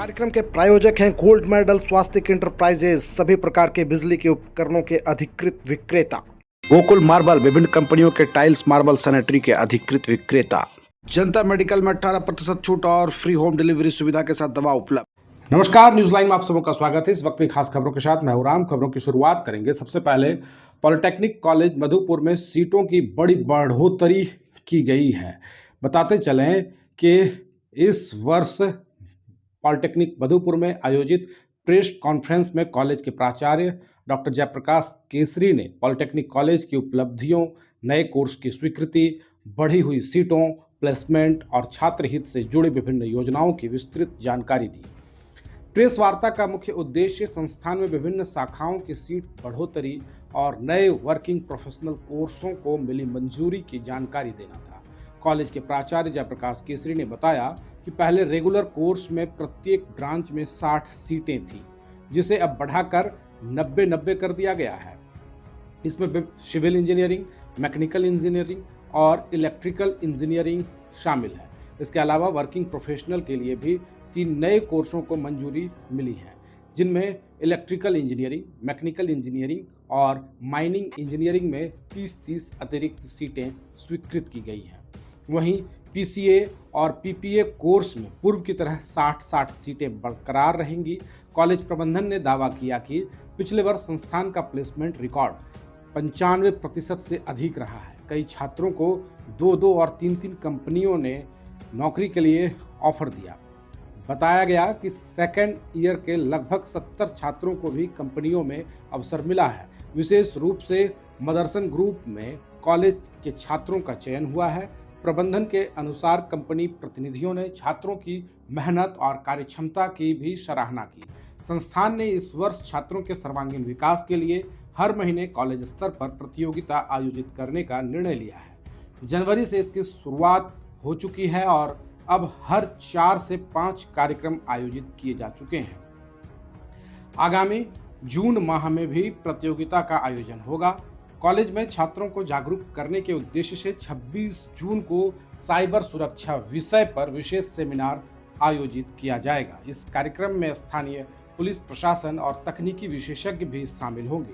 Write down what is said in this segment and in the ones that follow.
कार्यक्रम के प्रायोजक हैं गोल्ड मेडल स्वास्तिक इंटरप्राइजेज, सभी प्रकार के बिजली के उपकरणों के अधिकृत विक्रेता। गोकुल मार्बल, विभिन्न कंपनियों के टाइल्स, मार्बल, सैनिटरी के अधिकृत विक्रेता। जनता मेडिकल में 18% छूट और फ्री होम डिलीवरी सुविधा के साथ दवा उपलब्ध। नमस्कार, न्यूज लाइन में आप सबों का स्वागत है। इस वक्त की खास खबरों के साथ मैं हूं राम। खबरों की शुरुआत करेंगे। सबसे पहले पॉलिटेक्निक कॉलेज मधुपुर में सीटों की बड़ी बढ़ोतरी की गई है। बताते चलें कि इस वर्ष पॉलिटेक्निक मधुपुर में आयोजित प्रेस कॉन्फ्रेंस में कॉलेज के प्राचार्य डॉक्टर जयप्रकाश केसरी ने पॉलिटेक्निक कॉलेज की उपलब्धियों, नए कोर्स की स्वीकृति, बढ़ी हुई सीटों, प्लेसमेंट और छात्र हित से जुड़ी विभिन्न योजनाओं की विस्तृत जानकारी दी। प्रेस वार्ता का मुख्य उद्देश्य संस्थान में विभिन्न शाखाओं की सीट बढ़ोतरी और नए वर्किंग प्रोफेशनल कोर्सों को मिली मंजूरी की जानकारी देना था। कॉलेज के प्राचार्य जयप्रकाश केसरी ने बताया कि पहले रेगुलर कोर्स में प्रत्येक ब्रांच में 60 सीटें थी, जिसे अब बढ़ाकर 90-90 कर दिया गया है। इसमें सिविल इंजीनियरिंग, मैकेनिकल इंजीनियरिंग और इलेक्ट्रिकल इंजीनियरिंग शामिल है। इसके अलावा वर्किंग प्रोफेशनल के लिए भी 3 नए कोर्सों को मंजूरी मिली है, जिनमें इलेक्ट्रिकल इंजीनियरिंग, मैकेनिकल इंजीनियरिंग और माइनिंग इंजीनियरिंग में 30-30 अतिरिक्त सीटें स्वीकृत की गई हैं। वहीं पीसीए और पीपीए कोर्स में पूर्व की तरह 60-60 सीटें बरकरार रहेंगी। कॉलेज प्रबंधन ने दावा किया कि पिछले वर्ष संस्थान का प्लेसमेंट रिकॉर्ड 95% से अधिक रहा है। कई छात्रों को 2-2 और 3-3 कंपनियों ने नौकरी के लिए ऑफर दिया। बताया गया कि सेकेंड ईयर के लगभग 70 छात्रों को भी कंपनियों में अवसर मिला है। विशेष रूप से मदरसन ग्रुप में कॉलेज के छात्रों का चयन हुआ है। प्रबंधन के अनुसार कंपनी प्रतिनिधियों ने छात्रों की मेहनत और कार्यक्षमता की भी सराहना की। संस्थान ने इस वर्ष छात्रों के सर्वांगीण विकास के लिए हर महीने कॉलेज स्तर पर प्रतियोगिता आयोजित करने का निर्णय लिया है। जनवरी से इसकी शुरुआत हो चुकी है और अब हर 4 से 5 कार्यक्रम आयोजित किए जा चुके हैं। आगामी जून माह में भी प्रतियोगिता का आयोजन होगा। कॉलेज में छात्रों को जागरूक करने के उद्देश्य से 26 जून को साइबर सुरक्षा विषय पर विशेष सेमिनार आयोजित किया जाएगा। इस कार्यक्रम में स्थानीय पुलिस प्रशासन और तकनीकी विशेषज्ञ भी शामिल होंगे।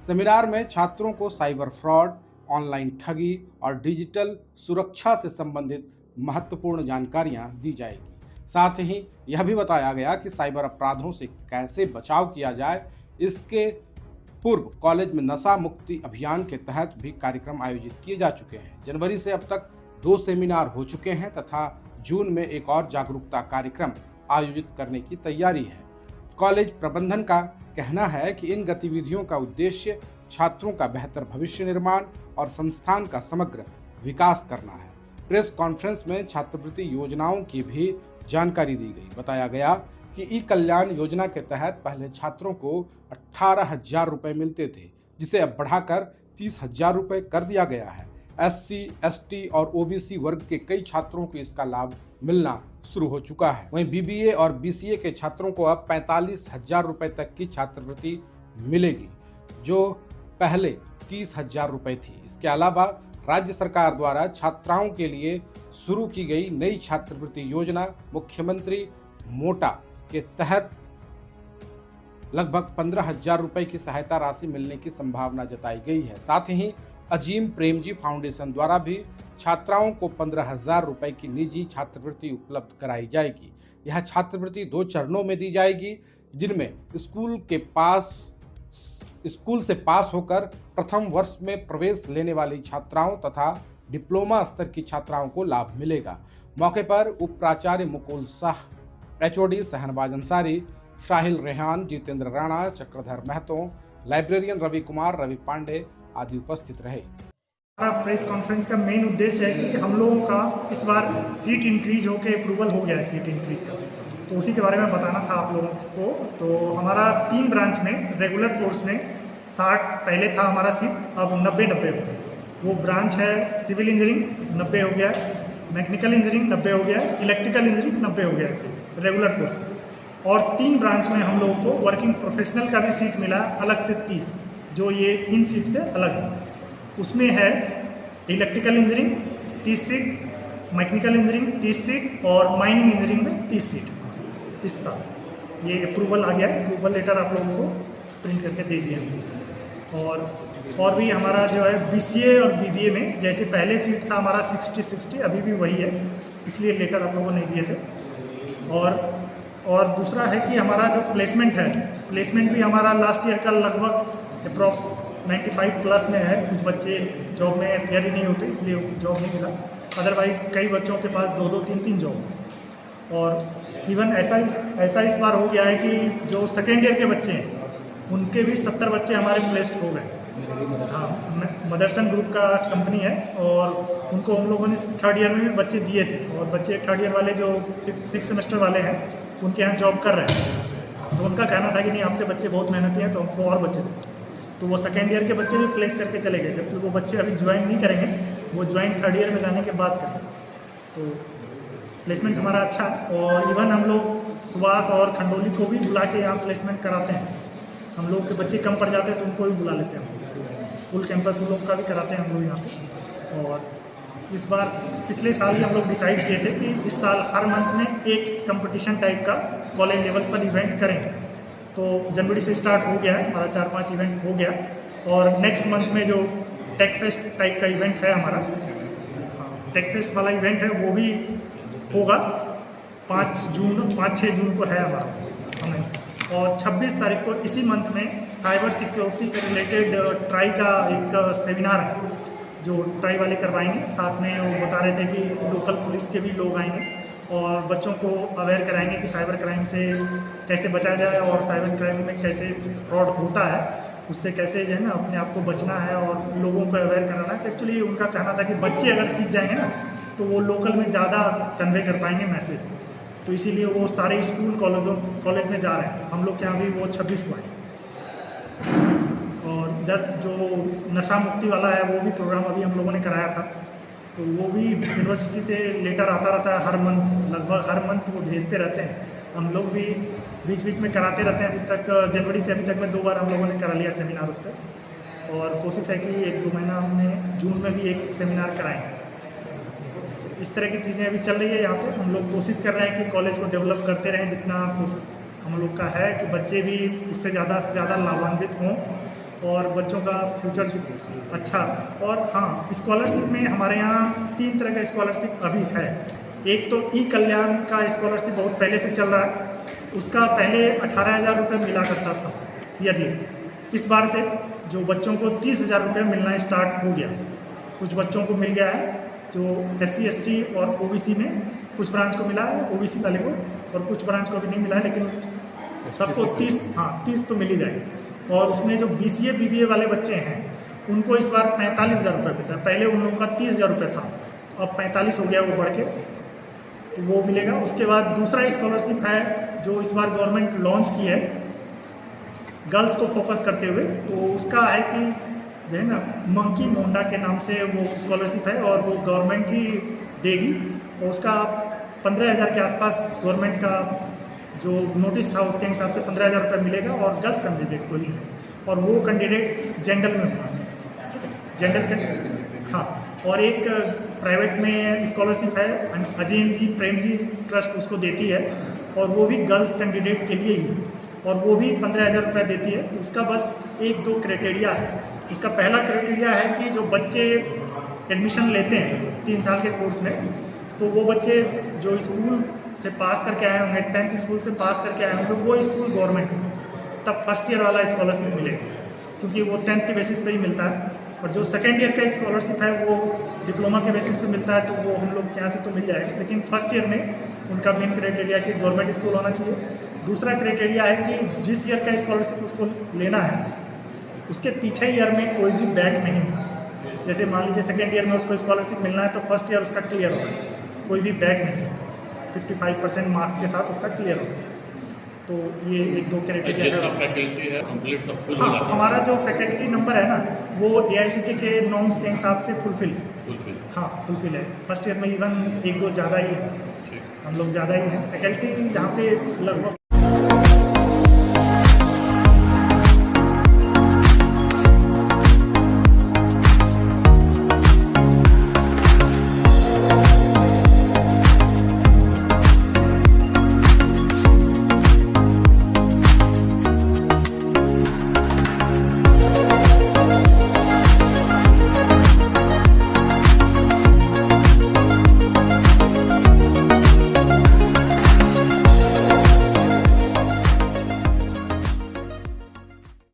सेमिनार में छात्रों को साइबर फ्रॉड, ऑनलाइन ठगी और डिजिटल सुरक्षा से संबंधित महत्वपूर्ण जानकारियां दी जाएगी। साथ ही यह भी बताया गया कि साइबर अपराधों से कैसे बचाव किया जाए। इसके पूर्व कॉलेज में नशा मुक्ति अभियान के तहत भी कार्यक्रम आयोजित किए जा चुके हैं। जनवरी से अब तक 2 सेमिनार हो चुके हैं तथा जून में एक और जागरूकता कार्यक्रम आयोजित करने की तैयारी है। कॉलेज प्रबंधन का कहना है कि इन गतिविधियों का उद्देश्य छात्रों का बेहतर भविष्य निर्माण और संस्थान का समग्र विकास करना है। प्रेस कॉन्फ्रेंस में छात्रवृत्ति योजनाओं की भी जानकारी दी गई। बताया गया कि ई कल्याण योजना के तहत पहले छात्रों को 18,000 रुपये मिलते थे, जिसे अब बढ़ाकर 30,000 रुपये कर दिया गया है। SC, ST और OBC वर्ग के कई छात्रों को इसका लाभ मिलना शुरू हो चुका है। वहीं BBA और BCA के छात्रों को अब 45,000 रुपये तक की छात्रवृत्ति मिलेगी, जो पहले 30,000 रुपये थी। इसके अलावा राज्य सरकार द्वारा छात्राओं के लिए शुरू की गई नई छात्रवृत्ति योजना मुख्यमंत्री मोटा के तहत लगभग 15,000 रुपये की सहायता राशि मिलने की संभावना जताई गई है। साथ ही अजीम प्रेमजी फाउंडेशन द्वारा भी छात्राओं को 15,000 रुपये की निजी छात्रवृत्ति उपलब्ध कराई जाएगी। यह छात्रवृत्ति 2 चरणों में दी जाएगी, जिनमें स्कूल से पास होकर प्रथम वर्ष में प्रवेश लेने वाली छात्राओं तथा डिप्लोमा स्तर की छात्राओं को लाभ मिलेगा। मौके पर उप प्राचार्य मुकुल शाह, HOD शहनवाज अंसारी, शाहिल रेहान, जितेंद्र राणा, चक्रधर महतो, लाइब्रेरियन रवि कुमार, रवि पांडे आदि उपस्थित रहे। हमारा प्रेस कॉन्फ्रेंस का मेन उद्देश्य है कि हम लोगों का इस बार सीट इंक्रीज होकर अप्रूवल हो गया है सीट इंक्रीज का, तो उसी के बारे में बताना था आप लोगों को। तो हमारा 3 ब्रांच में रेगुलर कोर्स में 60 पहले था हमारा सीट, अब 90-90 हो गया। वो ब्रांच है सिविल इंजीनियरिंग 90 हो गया है, मैकेनिकल इंजीनियरिंग 90 हो गया है, इलेक्ट्रिकल इंजीनियरिंग 90 हो गया है रेगुलर कोर्स में। और 3 ब्रांच में हम लोगों को वर्किंग प्रोफेशनल का भी सीट मिला अलग से 30, जो ये इन सीट से अलग है। उसमें है electrical engineering 30 seat, mechanical engineering 30 seat और माइनिंग इंजीनियरिंग में 30 सीट इस साल। ये अप्रूवल आ गया है, अप्रूवल लेटर आप लोगों को प्रिंट करके दे दिया। और भी हमारा जो है BCA और BBA में जैसे पहले सीट था हमारा 60-60, अभी भी वही है, इसलिए लेटर आप लोगों ने दिए थे। और दूसरा है कि हमारा जो प्लेसमेंट है, प्लेसमेंट भी हमारा लास्ट ईयर का लगभग अप्रॉक्स 95 प्लस में है। कुछ बच्चे जॉब में अपियर ही नहीं होते, इसलिए जॉब नहीं मिला, अदरवाइज़ कई बच्चों के पास 2-2, 3-3 जॉब। और इवन ऐसा इस बार हो गया है कि जो सेकेंड ईयर के बच्चे हैं उनके भी 70 बच्चे हमारे प्लेस्ड हो गए। हाँ, मदरसन ग्रुप का कंपनी है और उनको हम लोगों ने थर्ड ईयर में भी बच्चे दिए थे, और बच्चे थर्ड ईयर वाले जो 6 सेमेस्टर वाले हैं उनके यहाँ जॉब कर रहे हैं। तो उनका कहना था कि नहीं, आपके बच्चे बहुत मेहनती हैं तो हमको और बच्चे दें। तो वो सेकेंड ईयर के बच्चे भी प्लेस करके चले गए, जबकि वो बच्चे अभी ज्वाइन नहीं करेंगे, वो ज्वाइन थर्ड ईयर में जाने के बाद करेंगे। तो प्लेसमेंट हमारा अच्छा है। और इवन हम लोग सुभाष और खंडोली को भी बुला के यहाँ प्लेसमेंट कराते हैं। हम लोग के बच्चे कम पड़ जाते हैं तो उनको भी बुला लेते हैं, स्कूल कैंपस उन लोग का भी कराते हैं हम लोग यहाँ पे। और इस बार पिछले साल ही हम लोग डिसाइड किए थे कि इस साल हर मंथ में एक कंपटीशन टाइप का कॉलेज लेवल पर इवेंट करेंगे। तो जनवरी से स्टार्ट हो गया है हमारा, 4-5 इवेंट हो गया। और नेक्स्ट मंथ में जो टेक फेस्ट टाइप का इवेंट है हमारा, टेक फेस्ट वाला इवेंट है, वो भी होगा 5-6 जून को है हमारा। और 26 तारीख को इसी मंथ में साइबर सिक्योरिटी से रिलेटेड ट्राई का एक सेमिनार है जो ट्राई वाले करवाएंगे। साथ में वो बता रहे थे कि लोकल पुलिस के भी लोग आएंगे और बच्चों को अवेयर कराएंगे कि साइबर क्राइम से कैसे बचा जाए और साइबर क्राइम में कैसे फ्रॉड होता है, उससे कैसे जो है ना अपने आप को बचना है और लोगों को अवेयर कराना है। तो एक्चुअली उनका कहना था कि बच्चे अगर सीख जाएंगे ना तो वो लोकल में ज़्यादा कन्वे कर पाएंगे मैसेज। तो इसीलिए वो सारे स्कूल कॉलेज में जा रहे हैं। हम लोग के यहाँ भी वो 26 को है। और इधर जो नशा मुक्ति वाला है वो भी प्रोग्राम अभी हम लोगों ने कराया था। तो वो भी यूनिवर्सिटी से लेटर आता रहता है हर मंथ, लगभग हर मंथ वो भेजते रहते हैं। हम लोग भी बीच बीच में कराते रहते हैं। अभी तक जनवरी से अभी तक में 2 बार हम लोगों ने करा लिया सेमिनार उस पर। और कोशिश है कि 1-2 महीना में जून में भी एक सेमिनार कराएँ। इस तरह की चीज़ें अभी चल रही है यहाँ पे। हम लोग कोशिश कर रहे हैं कि कॉलेज को डेवलप करते रहें, जितना कोशिश हम लोग का है कि बच्चे भी उससे ज़्यादा से ज़्यादा लाभान्वित हों और बच्चों का फ्यूचर अच्छा। और हाँ, स्कॉलरशिप में हमारे यहाँ 3 तरह का स्कॉलरशिप अभी है। एक तो ई कल्याण का स्कॉलरशिप बहुत पहले से चल रहा है, उसका पहले 18,000 रुपये मिला करता था ईयरली। इस बार से जो बच्चों को 30,000 रुपये मिलना स्टार्ट हो गया। कुछ बच्चों को मिल गया है जो SC ST और OBC में कुछ ब्रांच को मिला है, OBC वाले को, और कुछ ब्रांच को भी नहीं मिला है, लेकिन सबको 30 तो मिल ही जाएगी। और उसमें जो BCA BBA वाले बच्चे हैं उनको इस बार 45,000 रुपये मिलता है। पहले उन लोगों का 30,000 रुपये था, अब 45 हो गया वो बढ़ के, तो वो मिलेगा। उसके बाद दूसरा स्कॉलरशिप है जो इस बार गवर्नमेंट लॉन्च की है गर्ल्स को फोकस करते हुए। तो उसका है कि जो है ना मंकी मोंडा के नाम से वो स्कॉलरशिप है और वो गवर्नमेंट ही देगी। तो उसका 15,000 के आसपास गवर्नमेंट का जो नोटिस था उसके हिसाब से 15,000 रुपये मिलेगा और गर्ल्स कैंडिडेट को ही है। और वो कैंडिडेट जनरल में होना चाहिए, जनरल कैंडिडेट। हाँ, और एक प्राइवेट में स्कॉलरशिप है अजैन जी प्रेम जी ट्रस्ट उसको देती है और वो भी गर्ल्स कैंडिडेट के लिए ही, और वो भी 15,000 रुपये देती है। उसका बस 1-2 क्राइटेरिया है। उसका पहला क्राइटेरिया है कि जो बच्चे एडमिशन लेते हैं 3 साल के कोर्स में, तो वो बच्चे जो स्कूल से पास करके आए होंगे, 10th स्कूल से पास करके आए होंगे, वो स्कूल गवर्नमेंट होना चाहिए, तब फर्स्ट ईयर वाला स्कॉलरशिप मिलेगा, क्योंकि वो 10th के बेसिस पे ही मिलता है। और जो सेकेंड ईयर का स्कॉलरशिप है वो डिप्लोमा के बेसिस पे मिलता है, तो वो हम लोग के यहाँ से तो मिल जाएगा। लेकिन फर्स्ट ईयर में उनका मेन क्राइटेरिया कि गवर्नमेंट स्कूल होना चाहिए। दूसरा क्राइटेरिया है कि जिस ईयर का स्कॉलरशिप उसको लेना है उसके पीछे ईयर में कोई भी बैक नहीं होना चाहिए। जैसे मान लीजिए सेकेंड ईयर में उसको स्कॉलरशिप मिलना है तो फर्स्ट ईयर उसका क्लियर होना चाहिए, कोई भी बैक नहीं, 55% मार्क्स के साथ उसका क्लियर होना चाहिए। तो ये 1-2 क्राइटेरिया है। फैकल्टी है कंप्लीट सब फुल हाँ, हमारा जो फैकल्टी नंबर है ना वो AICTE के नॉर्म्स के हिसाब से फुलफिल है। फर्स्ट ईयर में इवन 1-2 ज़्यादा ही है, हम लोग ज़्यादा ही हैं। फैकल्टी जहाँ पे लगभग